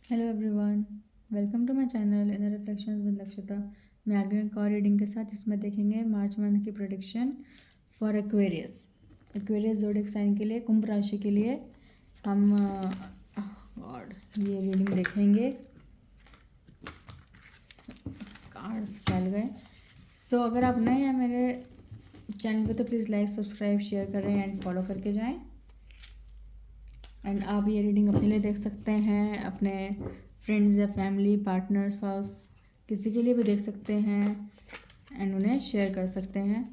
Hello everyone, welcome to my channel inner reflections with Lakshita. मैं आगे एक और रीडिंग के साथ इसमें देखेंगे मार्च मंथ की prediction for Aquarius. Aquarius zodiac sign के लिए, कुंभ राशि के लिए हम गॉड ये रीडिंग देखेंगे। कार्ड्स फैल गए। सो अगर आप नए हैं मेरे चैनल पे तो प्लीज़ लाइक सब्सक्राइब शेयर करें एंड फॉलो करके जाएं। एंड आप ये रीडिंग अपने लिए देख सकते हैं, अपने फ्रेंड्स या फैमिली, पार्टनर, स्पाउस, किसी के लिए भी देख सकते हैं एंड उन्हें शेयर कर सकते हैं।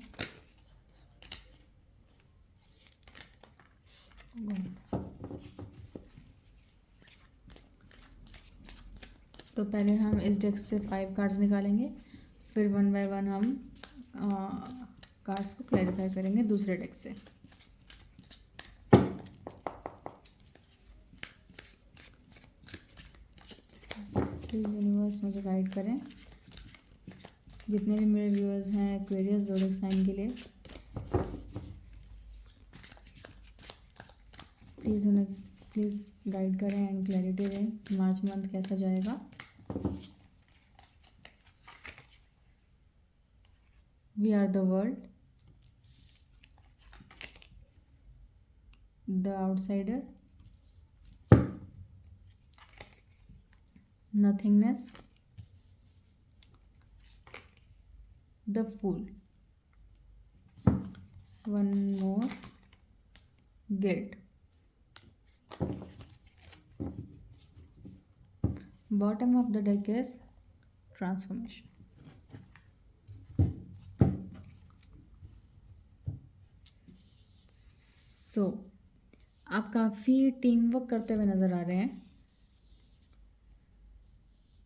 तो पहले हम इस डेक से 5 कार्ड्स निकालेंगे, फिर वन बाय वन हम कार्ड्स को क्लैरिफाई करेंगे दूसरे डेक से। प्लीज़ यूनिवर्स मुझे गाइड करें, जितने भी मेरे व्यूअर्स हैं एक्वेरियस ज़ोडिएक साइन के लिए, प्लीज़ गाइड करें एंड क्लैरिटी दें मार्च मंथ कैसा जाएगा। We are the world, the outsider, nothingness, the fool, one more, guilt. Bottom of the deck is transformation. So आप काफ़ी टीम वर्क करते हुए नज़र आ रहे हैं।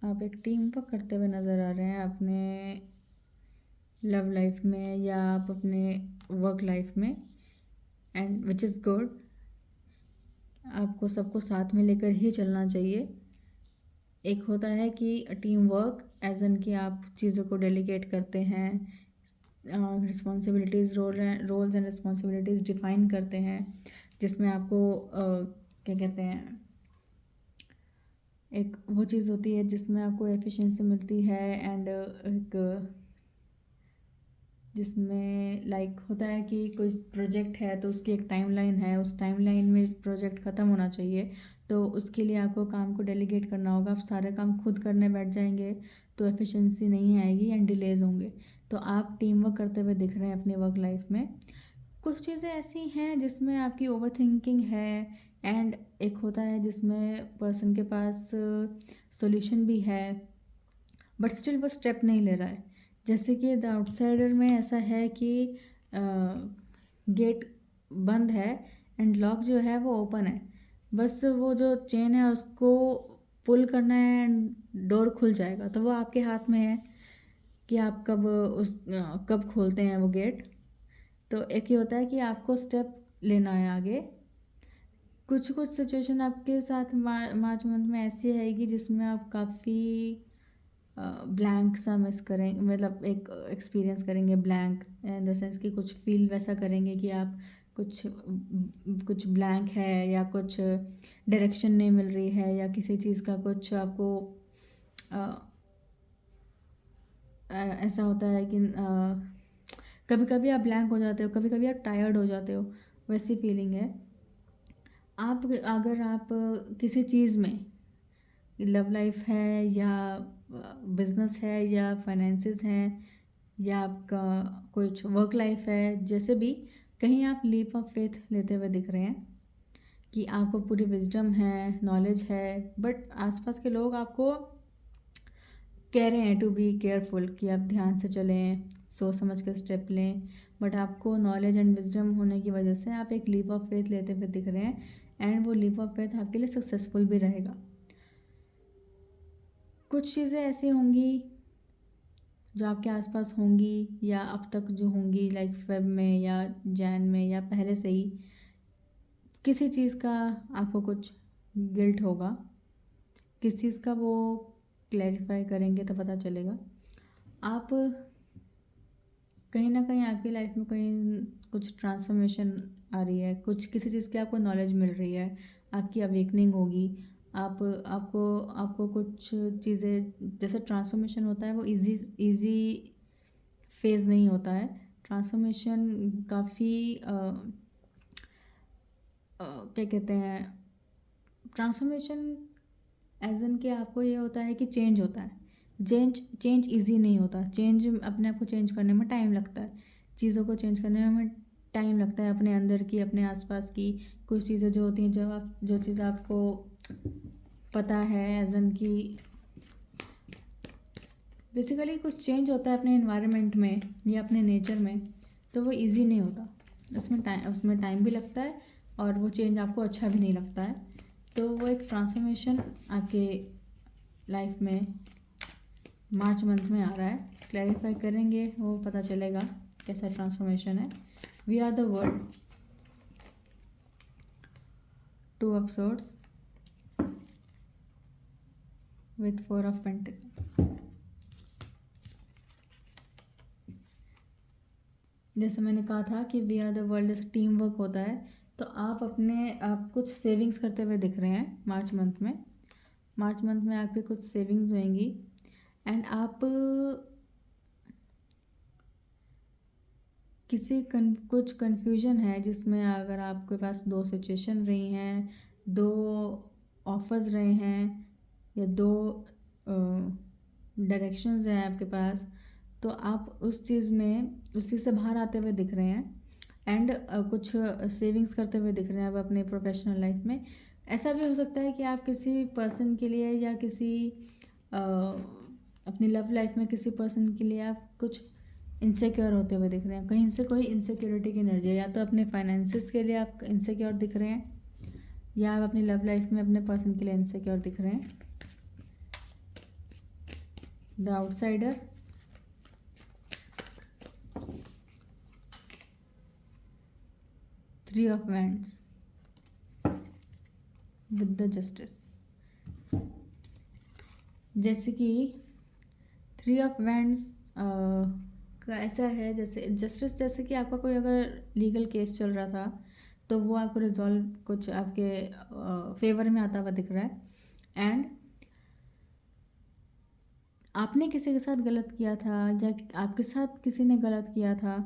आप एक टीम वर्क करते हुए नज़र आ रहे हैं अपने लव लाइफ में या आप अपने वर्क लाइफ में, एंड विच इज़ गुड। आपको सबको साथ में लेकर ही चलना चाहिए। एक होता है कि टीम वर्क एज एन कि आप चीज़ों को डेलीगेट करते हैं, responsibilities roles and responsibilities define करते हैं, जिसमें आपको क्या कहते हैं, एक वो चीज़ होती है जिसमें आपको एफिशिएंसी मिलती है एंड एक जिसमें लाइक होता है कि कोई प्रोजेक्ट है तो उसकी एक टाइमलाइन है, उस टाइमलाइन में प्रोजेक्ट ख़त्म होना चाहिए, तो उसके लिए आपको काम को डेलीगेट करना होगा। आप सारे काम खुद करने बैठ जाएंगे तो एफिशिएंसी नहीं आएगी एंड डिलेज होंगे। तो आप टीम वर्क करते हुए दिख रहे हैं अपनी वर्क लाइफ में। कुछ चीज़ें ऐसी हैं जिसमें आपकी ओवर थिंकिंग है एंड एक होता है जिसमें पर्सन के पास सॉल्यूशन भी है बट स्टिल वो स्टेप नहीं ले रहा है। जैसे कि द आउटसाइडर में ऐसा है कि गेट बंद है एंड लॉक जो है वो ओपन है, बस वो जो चेन है उसको पुल करना है एंड डोर खुल जाएगा। तो वो आपके हाथ में है कि आप कब खोलते हैं वो गेट। तो एक ही होता है कि आपको स्टेप लेना है आगे। कुछ कुछ सिचुएशन आपके साथ मार्च मंथ में ऐसी आएगी जिसमें आप काफ़ी ब्लैंक सा मिस करें, मतलब एक एक्सपीरियंस करेंगे ब्लैंक इन द सेंस कि कुछ फील वैसा करेंगे कि आप कुछ कुछ ब्लैंक है या कुछ डायरेक्शन नहीं मिल रही है या किसी चीज़ का कुछ आपको ऐसा होता है कि कभी कभी आप ब्लैंक हो जाते हो, कभी कभी आप टायर्ड हो जाते हो, वैसी फीलिंग है। आप अगर आप किसी चीज़ में, लव लाइफ है या बिजनेस है या फाइनेंसेस हैं या आपका कुछ वर्क लाइफ है, जैसे भी कहीं आप लीप ऑफ फेथ लेते हुए दिख रहे हैं कि आपको पूरी विजडम है, नॉलेज है, बट आसपास के लोग आपको कह रहे हैं टू बी केयरफुल कि आप ध्यान से चलें, सोच समझ कर स्टेप लें, बट आपको नॉलेज एंड विजडम होने की वजह से आप एक लीप ऑफ फेथ लेते हुए दिख रहे हैं एंड वो लीप ऑफ फेथ आपके लिए सक्सेसफुल भी रहेगा। कुछ चीज़ें ऐसी होंगी जो आपके आसपास होंगी या अब तक जो होंगी, लाइक फेब में या जैन में या पहले से ही किसी चीज़ का आपको कुछ गिल्ट होगा। किस चीज़ का वो क्लैरिफाई करेंगे तो पता चलेगा। आप कहीं ना कहीं आपकी लाइफ में कहीं कुछ ट्रांसफॉर्मेशन आ रही है, कुछ किसी चीज़ की आपको नॉलेज मिल रही है, आपकी अवेकनिंग होगी, आप आपको आपको कुछ चीज़ें, जैसे ट्रांसफॉर्मेशन होता है वो इजी इजी फेज़ नहीं होता है। ट्रांसफॉर्मेशन काफ़ी क्या कहते हैं, ट्रांसफॉर्मेशन एज एन कि आपको ये होता है कि चेंज होता है। चेंज इजी नहीं होता। चेंज, अपने आप को चेंज करने में टाइम लगता है। चीज़ों को चेंज करने में टाइम लगता है, अपने अंदर की, अपने आसपास की कुछ चीज़ें जो होती हैं, जब आप जो चीज़ आपको पता है एज एन कि बेसिकली कुछ चेंज होता है अपने इन्वायरमेंट में या अपने नेचर में, तो वो इजी नहीं होता। उसमें टाइम भी लगता है और वो चेंज आपको अच्छा भी नहीं लगता है। तो वो एक ट्रांसफॉर्मेशन आपके लाइफ में मार्च मंथ में आ रहा है। क्लैरिफाई करेंगे, वो पता चलेगा कैसा ट्रांसफॉर्मेशन है। We are the world, 2 of swords with 4 of pentacles. जैसे मैंने कहा था कि वी आर द वर्ल्ड, जैसे टीम वर्क होता है, तो आप कुछ सेविंग्स करते हुए दिख रहे हैं मार्च मंथ में। मार्च मंथ में आपकी कुछ सेविंग्स होंगी एंड आप कुछ कन्फ्यूजन है जिसमें अगर आपके पास 2 सिचुएशन रही हैं, 2 ऑफर्स रहे हैं या 2 डायरेक्शंस हैं आपके पास, तो आप उस चीज़ से बाहर आते हुए दिख रहे हैं एंड कुछ सेविंग्स करते हुए दिख रहे हैं अब अपने प्रोफेशनल लाइफ में। ऐसा भी हो सकता है कि आप किसी पर्सन के लिए या किसी अपनी लव लाइफ में किसी पर्सन के लिए आप कुछ इनसिक्योर होते हुए दिख रहे हैं। कहीं से कोई इनसिक्योरिटी की एनर्जी है, या तो अपने फाइनेंसिस के लिए आप इनसिक्योर दिख रहे हैं या आप अपनी लव लाइफ में अपने पर्सन के लिए इनसिक्योर दिख रहे हैं। The outsider, three of wands with the justice. जैसे कि थ्री ऑफ वैंड्स का ऐसा है, जैसे जस्टिस, जैसे कि आपका कोई अगर लीगल केस चल रहा था तो वो आपको रिजॉल्व कुछ आपके फेवर में आता हुआ दिख रहा है। एंड आपने किसी के साथ गलत किया था या आपके साथ किसी ने गलत किया था,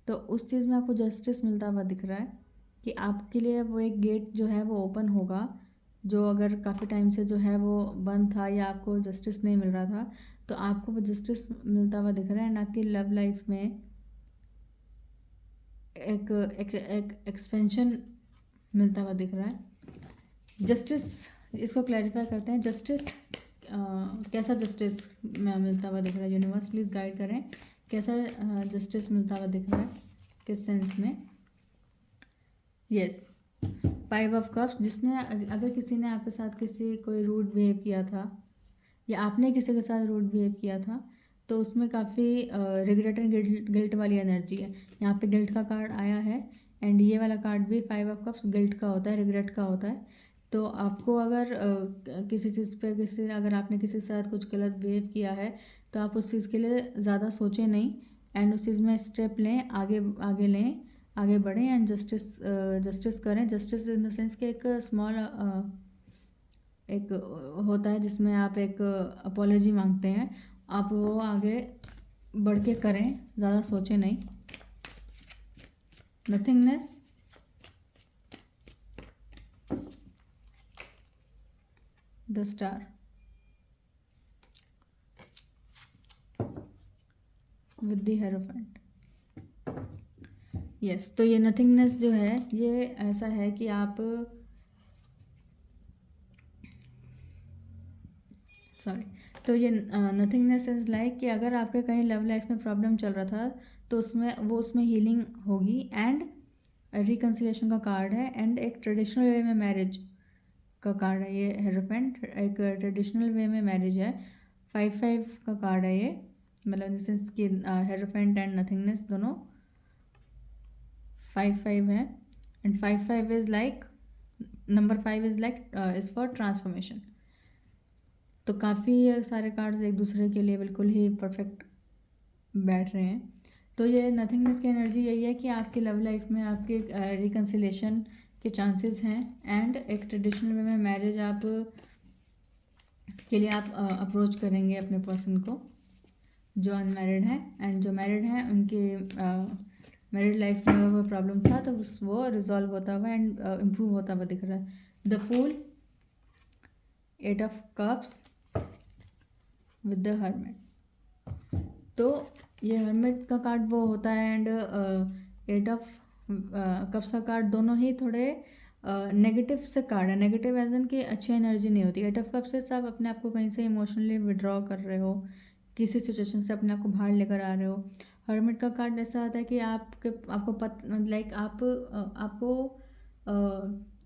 तो उस चीज़ में आपको जस्टिस मिलता हुआ दिख रहा है कि आपके लिए वो एक गेट जो है वो ओपन होगा, जो अगर काफ़ी टाइम से जो है वो बंद था या आपको जस्टिस नहीं मिल रहा था, तो आपको वो जस्टिस मिलता हुआ दिख रहा है। एंड आपकी लव लाइफ में एक एक्सपेंशन मिलता हुआ दिख रहा है। जस्टिस, इसको क्लैरिफाई करते हैं। जस्टिस, कैसा जस्टिस मिलता हुआ दिख रहा है? यूनिवर्स प्लीज़ गाइड करें, कैसा जस्टिस मिलता हुआ दिख रहा है, किस सेंस में? Yes, 5 of cups. जिसने, अगर किसी ने आपके साथ कोई रूड बिहेव किया था या आपने किसी के साथ रूड बिहेव किया था, तो उसमें काफ़ी रिग्रेट एंड गिल्ट वाली एनर्जी है। यहाँ पे गिल्ट का कार्ड आया है एंड ये वाला कार्ड भी 5 ऑफ कप्स गिल्ट का होता है, रिग्रेट का होता है। तो आपको अगर किसी चीज़ पे अगर आपने किसी के साथ कुछ गलत बिहेव किया है, तो आप उस चीज़ के लिए ज़्यादा सोचें नहीं एंड उस चीज़ में स्टेप लें, आगे लें, आगे बढ़ें एंड जस्टिस करें। जस्टिस इन द सेंस कि एक स्मॉल एक होता है जिसमें आप एक अपॉलॉजी मांगते हैं, आप वो आगे बढ़ के करें, ज़्यादा सोचें नहीं। Nothingness, the star with the hierophant. Yes, तो ये नथिंगनेस जो है ये ऐसा है कि आप तो ये नथिंगनेस इज लाइक कि अगर आपके कहीं लव लाइफ में प्रॉब्लम चल रहा था, तो उसमें हीलिंग होगी एंड रिकन्सिलेशन का कार्ड है एंड एक ट्रेडिशनल वे में मैरिज का कार्ड है। ये हेरोफेंट एक ट्रेडिशनल वे में मैरिज है। 5-5 का कार्ड है ये, मतलब जिससे कि हेरोफेंट एंड नथिंगनेस दोनों 5-5 है and 5-5 is like, number 5 is like is for transformation. तो काफ़ी सारे कार्ड्स एक दूसरे के लिए बिल्कुल ही परफेक्ट बैठ रहे हैं। तो ये नथिंगनेस की एनर्जी यही है कि आपकी लव लाइफ में आपके रिकन्सिलेशन के चांसेस हैं एंड एक ट्रेडिशनल वे में मैरिज आप के लिए आप अप्रोच करेंगे अपने पर्सन को जो अनमैरिड है, एंड जो मैरिड हैं उनके मैरिड लाइफ में अगर कोई प्रॉब्लम था तो वो रिजॉल्व होता हुआ एंड इम्प्रूव होता हुआ दिख रहा है। The fool, 8 of cups with the hermit. तो ये हर्मिट का कार्ड वो होता है एंड 8 ऑफ कप्स का कार्ड, दोनों ही थोड़े नेगेटिव से कार्ड है। नेगेटिव एज इन कि अच्छी एनर्जी नहीं होती। 8 ऑफ कप्स से आप अपने आप को कहीं से इमोशनली विड्रॉ कर रहे हो, किसी सिचुएशन से अपने आप को बाहर लेकर आ रहे हो। हर्मिट का कार्ड ऐसा होता है कि आपको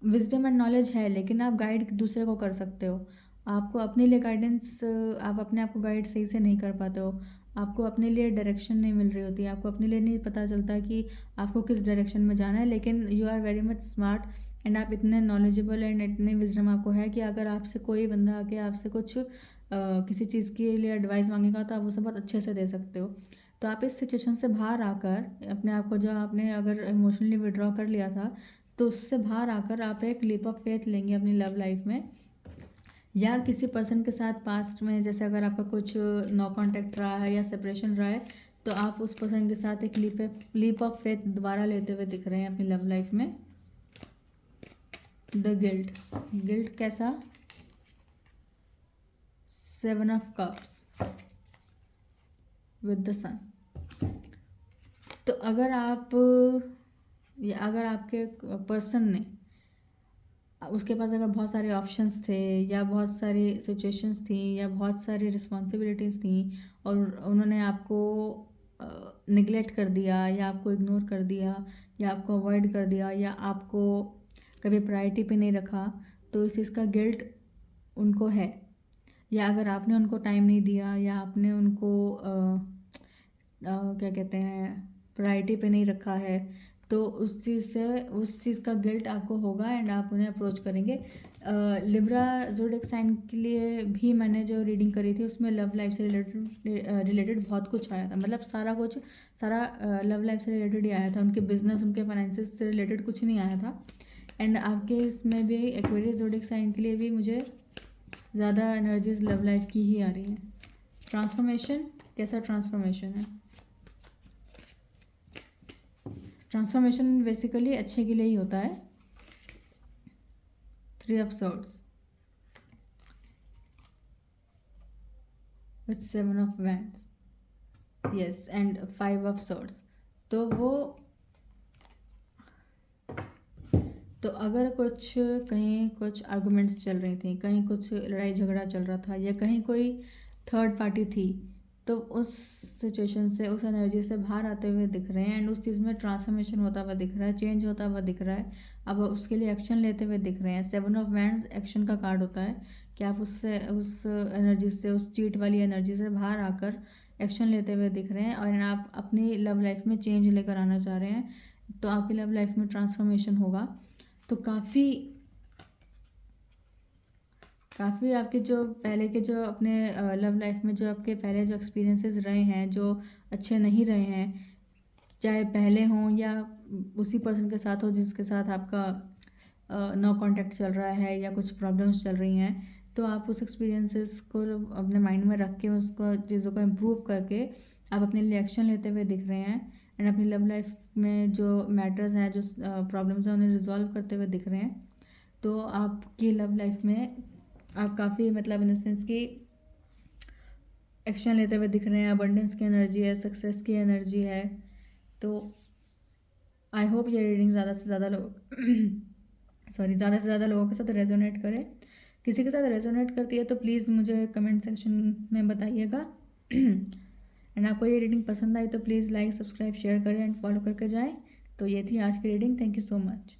विजडम एंड नॉलेज है, लेकिन आप गाइड दूसरे को कर सकते हो। आपको अपने लिए गाइडेंस, आप अपने आप को गाइड सही से नहीं कर पाते हो। आपको अपने लिए डायरेक्शन नहीं मिल रही होती, आपको अपने लिए नहीं पता चलता कि आपको किस डायरेक्शन में जाना है। लेकिन you are very much smart and आप इतने नॉलेजेबल एंड इतने विजडम आपको है कि अगर आपसे कोई बंदा आके आपसे कुछ किसी चीज़ के लिए एडवाइस मांगेगा तो आप उसे बहुत अच्छे से दे सकते हो। तो आप इस सिचुएशन से बाहर आकर अपने आप को, जो आपने अगर इमोशनली विड्रॉ कर लिया था, तो उससे बाहर आकर आप एक लीप ऑफ फेथ लेंगे अपनी लव लाइफ में, या किसी पर्सन के साथ पास्ट में, जैसे अगर आपका कुछ नो कांटेक्ट रहा है या सेपरेशन रहा है, तो आप उस पर्सन के साथ एक लीप ऑफ फेथ दोबारा लेते हुए दिख रहे हैं अपनी लव लाइफ में। द गिल्ट कैसा? 7 ऑफ कप्स विद द सन। तो अगर आपके पर्सन ने, उसके पास अगर बहुत सारे ऑप्शंस थे या बहुत सारी सिचुएशंस थी या बहुत सारी रिस्पॉन्सिबिलिटीज़ थी और उन्होंने आपको निगलेक्ट कर दिया या आपको इग्नोर कर दिया या आपको अवॉइड कर दिया या आपको कभी प्रायोरिटी पे नहीं रखा, तो इस चीज़ का गिल्ट उनको है। या अगर आपने उनको टाइम नहीं दिया या आपने उनको क्या कहते हैं, प्रायोरिटी पे नहीं रखा है, तो उस चीज़ का गिल्ट आपको होगा एंड आप उन्हें अप्रोच करेंगे। लिब्रा ज़ोडिएक साइन के लिए भी मैंने जो रीडिंग करी थी उसमें लव लाइफ से रिलेटेड बहुत कुछ आया था। मतलब सारा लव लाइफ से रिलेटेड ही आया था, उनके बिजनेस, उनके फाइनेंसेस से रिलेटेड कुछ नहीं आया था। एंड आपके इसमें भी एक्वेरियस ज़ोडिएक साइन के लिए भी मुझे ज़्यादा एनर्जीज लव लाइफ की ही आ रही हैं। ट्रांसफॉर्मेशन, कैसा ट्रांसफॉर्मेशन है? ट्रांसफॉर्मेशन बेसिकली अच्छे के लिए ही होता है। 3 of swords with 7 of wands, yes, and 5 of swords. तो अगर कहीं कुछ आर्गुमेंट्स चल रही थी, कहीं कुछ लड़ाई झगड़ा चल रहा था या कहीं कोई थर्ड पार्टी थी, तो उस सिचुएशन से, उस एनर्जी से बाहर आते हुए दिख रहे हैं एंड उस चीज़ में ट्रांसफॉर्मेशन होता हुआ दिख रहा है, चेंज होता हुआ दिख रहा है। अब उसके लिए एक्शन लेते हुए दिख रहे हैं। 7 ऑफ वैंड्स एक्शन का कार्ड होता है कि आप उस एनर्जी से, उस चीट वाली एनर्जी से बाहर आकर एक्शन लेते हुए दिख रहे हैं और आप अपनी लव लाइफ में चेंज लेकर आना चाह रहे हैं। तो आपकी लव लाइफ में ट्रांसफॉर्मेशन होगा। तो काफ़ी आपके जो पहले के जो अपने लव लाइफ में जो आपके पहले जो एक्सपीरियंसेस रहे हैं, जो अच्छे नहीं रहे हैं, चाहे पहले हों या उसी पर्सन के साथ हो जिसके साथ आपका नो कांटेक्ट चल रहा है या कुछ प्रॉब्लम्स चल रही हैं, तो आप उस एक्सपीरियंसेस को अपने माइंड में रख के उसको चीज़ों को इम्प्रूव करके आप अपने लिए एक्शन लेते हुए दिख रहे हैं एंड अपनी लव लाइफ में जो मैटर्स हैं, जो प्रॉब्लम्स हैं, उन्हें रिजॉल्व करते हुए दिख रहे हैं। तो आपकी लव लाइफ में आप काफ़ी, मतलब इन द सेंस कि एक्शन लेते हुए दिख रहे हैं। अबंडेंस की एनर्जी है, सक्सेस की एनर्जी है। तो आई होप ये रीडिंग ज़्यादा से ज़्यादा लोगों के साथ रेजोनेट करे। किसी के साथ रेजोनेट करती है तो प्लीज़ मुझे कमेंट सेक्शन में बताइएगा। एंड आपको ये रीडिंग पसंद आई तो प्लीज़ लाइक, सब्सक्राइब, शेयर करें एंड फॉलो करके जाएं। तो ये थी आज की reading. Thank you so much.